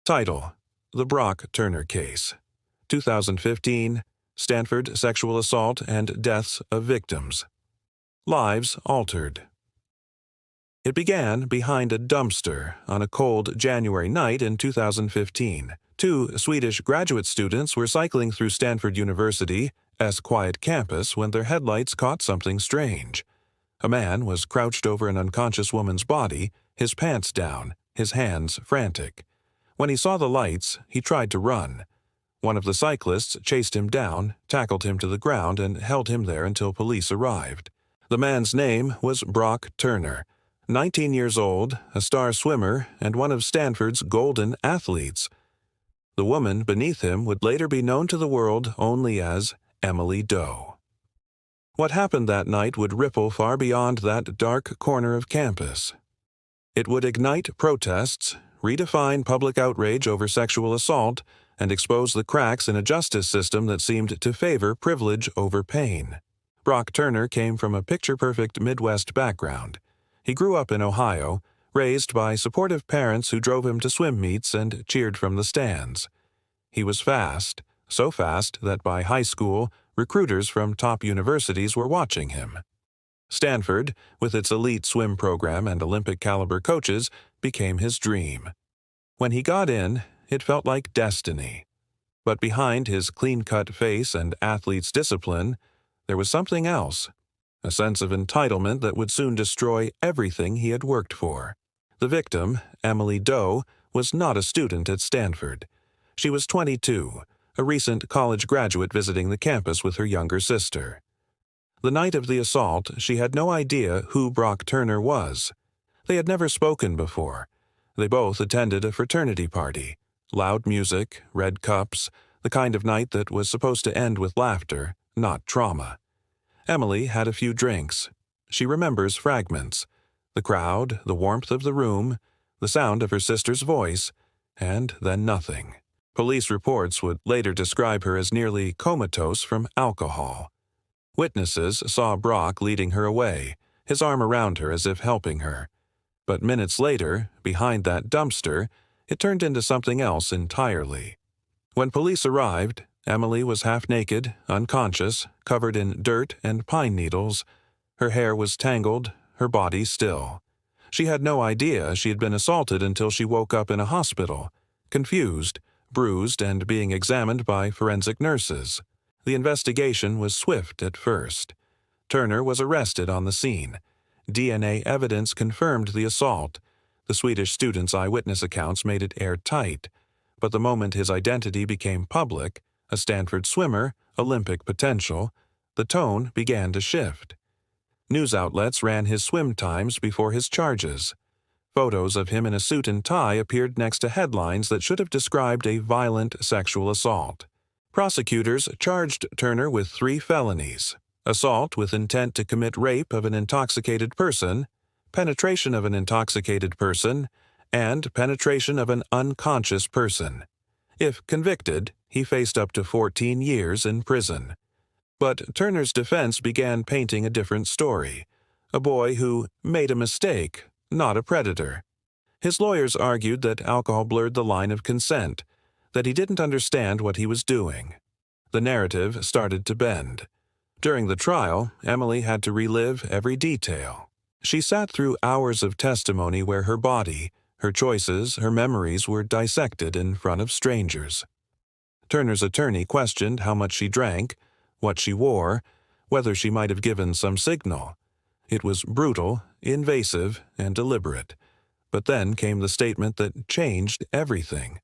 Title: The Brock Turner Case. 2015, Stanford Sexual Assault and Deaths of Victims. Lives Altered. It began behind a dumpster on a cold January night in 2015. Two Swedish graduate students were cycling through Stanford University's quiet campus when their headlights caught something strange. A man was crouched over an unconscious woman's body, his pants down, his hands frantic. When he saw the lights, he tried to run. One of the cyclists chased him down, tackled him to the ground, and held him there until police arrived. The man's name was Brock Turner, 19 years old, a star swimmer, and one of Stanford's golden athletes. The woman beneath him would later be known to the world only as Emily Doe. What happened that night would ripple far beyond that dark corner of campus. It would ignite protests, redefine public outrage over sexual assault, and expose the cracks in a justice system that seemed to favor privilege over pain. Brock Turner came from a picture-perfect Midwest background. He grew up in Ohio, raised by supportive parents who drove him to swim meets and cheered from the stands. He was fast, so fast that by high school, recruiters from top universities were watching him. Stanford, with its elite swim program and Olympic-caliber coaches, became his dream. When he got in, it felt like destiny. But behind his clean-cut face and athlete's discipline, there was something else, a sense of entitlement that would soon destroy everything he had worked for. The victim, Emily Doe, was not a student at Stanford. She was 22, a recent college graduate visiting the campus with her younger sister. The night of the assault, she had no idea who Brock Turner was. They had never spoken before. They both attended a fraternity party. Loud music, red cups, the kind of night that was supposed to end with laughter, not trauma. Emily had a few drinks. She remembers fragments: the crowd, the warmth of the room, the sound of her sister's voice, and then nothing. Police reports would later describe her as nearly comatose from alcohol. Witnesses saw Brock leading her away, his arm around her as if helping her. But minutes later, behind that dumpster, it turned into something else entirely. When police arrived, Emily was half-naked, unconscious, covered in dirt and pine needles. Her hair was tangled, her body still. She had no idea she had been assaulted until she woke up in a hospital, confused, bruised, and being examined by forensic nurses. The investigation was swift at first. Turner was arrested on the scene. DNA evidence confirmed the assault. The Swedish student's eyewitness accounts made it airtight. But the moment his identity became public, a Stanford swimmer, Olympic potential, the tone began to shift. News outlets ran his swim times before his charges. Photos of him in a suit and tie appeared next to headlines that should have described a violent sexual assault. Prosecutors charged Turner with 3 felonies: assault with intent to commit rape of an intoxicated person, penetration of an intoxicated person, and penetration of an unconscious person. If convicted, he faced up to 14 years in prison. But Turner's defense began painting a different story: a boy who made a mistake, not a predator. His lawyers argued that alcohol blurred the line of consent, that he didn't understand what he was doing. The narrative started to bend. During the trial, Emily had to relive every detail. She sat through hours of testimony where her body, her choices, her memories were dissected in front of strangers. Turner's attorney questioned how much she drank, what she wore, whether she might have given some signal. It was brutal, invasive, and deliberate. But then came the statement that changed everything.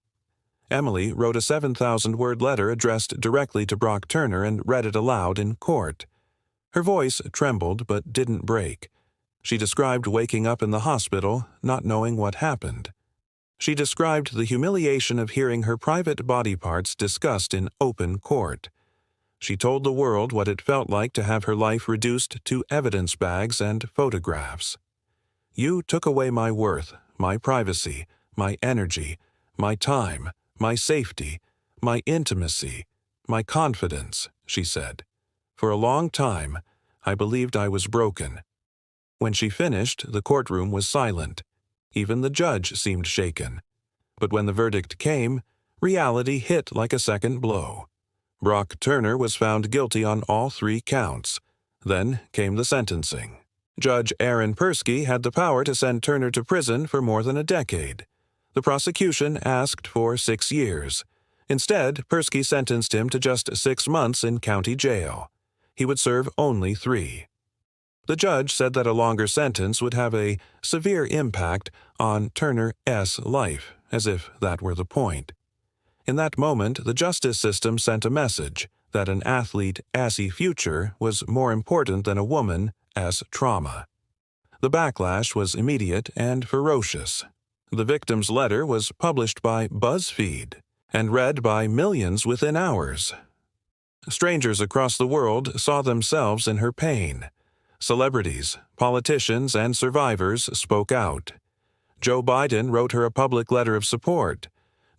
Emily wrote a 7,000-word letter addressed directly to Brock Turner and read it aloud in court. Her voice trembled but didn't break. She described waking up in the hospital, not knowing what happened. She described the humiliation of hearing her private body parts discussed in open court. She told the world what it felt like to have her life reduced to evidence bags and photographs. "You took away my worth, my privacy, my energy, my time, my safety, my intimacy, my confidence," she said. "For a long time, I believed I was broken." When she finished, the courtroom was silent. Even the judge seemed shaken. But when the verdict came, reality hit like a second blow. Brock Turner was found guilty on all 3 counts. Then came the sentencing. Judge Aaron Persky had the power to send Turner to prison for more than a decade. The prosecution asked for 6 years. Instead, Persky sentenced him to just 6 months in county jail. He would serve only 3. The judge said that a longer sentence would have a severe impact on Turner's life, as if that were the point. In that moment, the justice system sent a message that an athlete's future was more important than a woman's trauma. The backlash was immediate and ferocious. The victim's letter was published by BuzzFeed and read by millions within hours. Strangers across the world saw themselves in her pain. Celebrities, politicians, and survivors spoke out. Joe Biden wrote her a public letter of support.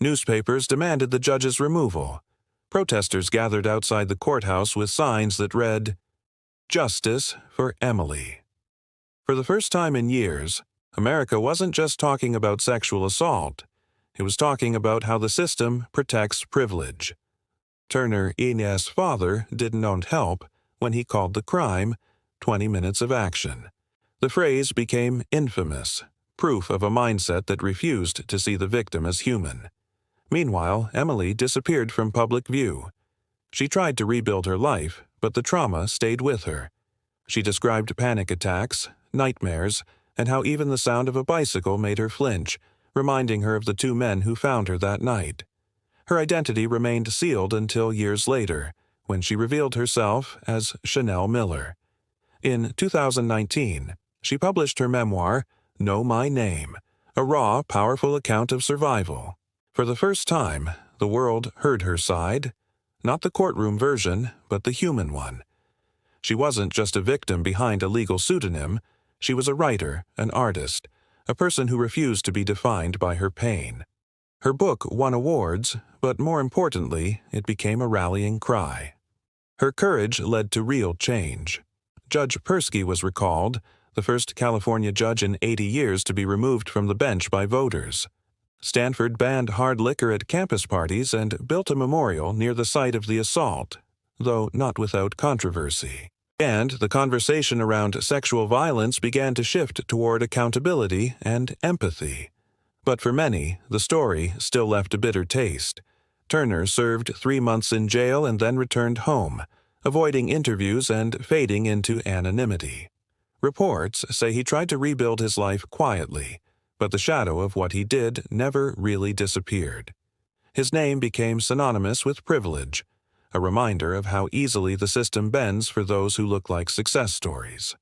Newspapers demanded the judge's removal. Protesters gathered outside the courthouse with signs that read, "Justice for Emily." For the first time in years, America wasn't just talking about sexual assault. It was talking about how the system protects privilege. Turner's father didn't want help when he called the crime 20 minutes of action. The phrase became infamous, proof of a mindset that refused to see the victim as human. Meanwhile, Emily disappeared from public view. She tried to rebuild her life, but the trauma stayed with her. She described panic attacks, nightmares, and how even the sound of a bicycle made her flinch, reminding her of the 2 men who found her that night. Her identity remained sealed until years later, when she revealed herself as Chanel Miller. In 2019, she published her memoir, Know My Name, a raw, powerful account of survival. For the first time, the world heard her side, not the courtroom version, but the human one. She wasn't just a victim behind a legal pseudonym. She was a writer, an artist, a person who refused to be defined by her pain. Her book won awards, but more importantly, it became a rallying cry. Her courage led to real change. Judge Persky was recalled, the first California judge in 80 years to be removed from the bench by voters. Stanford banned hard liquor at campus parties and built a memorial near the site of the assault, though not without controversy. And the conversation around sexual violence began to shift toward accountability and empathy. But for many, the story still left a bitter taste. Turner served 3 months in jail and then returned home, avoiding interviews and fading into anonymity. Reports say he tried to rebuild his life quietly, but the shadow of what he did never really disappeared. His name became synonymous with privilege, a reminder of how easily the system bends for those who look like success stories.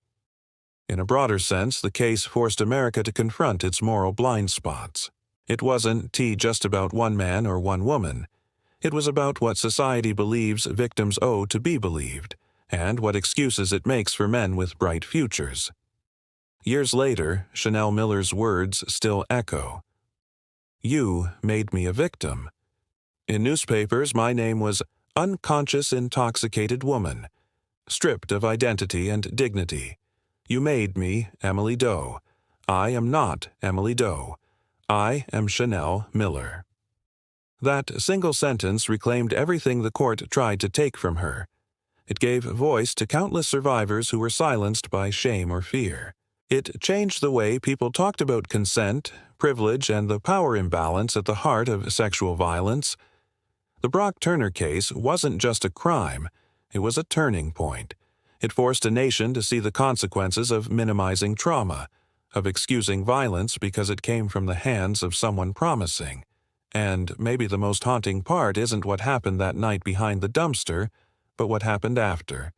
In a broader sense, the case forced America to confront its moral blind spots. It wasn't just about one man or one woman. It was about what society believes victims owe to be believed, and what excuses it makes for men with bright futures. Years later, Chanel Miller's words still echo. "You made me a victim." In newspapers, my name was unconscious intoxicated woman, stripped of identity and dignity. You made me Emily Doe. I am not Emily Doe. I am Chanel Miller. That single sentence reclaimed everything the court tried to take from her. It gave voice to countless survivors who were silenced by shame or fear. It changed the way people talked about consent, privilege, and the power imbalance at the heart of sexual violence. The Brock Turner case wasn't just a crime, it was a turning point. It forced a nation to see the consequences of minimizing trauma, of excusing violence because it came from the hands of someone promising. And maybe the most haunting part isn't what happened that night behind the dumpster, but what happened after.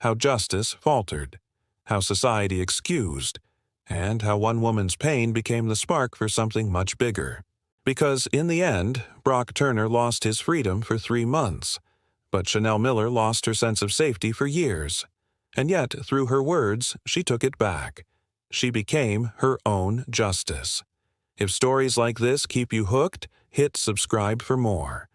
How justice faltered, how society excused, and how one woman's pain became the spark for something much bigger. Because in the end, Brock Turner lost his freedom for 3 months, but Chanel Miller lost her sense of safety for years. And yet, through her words, she took it back. She became her own justice. If stories like this keep you hooked, hit subscribe for more.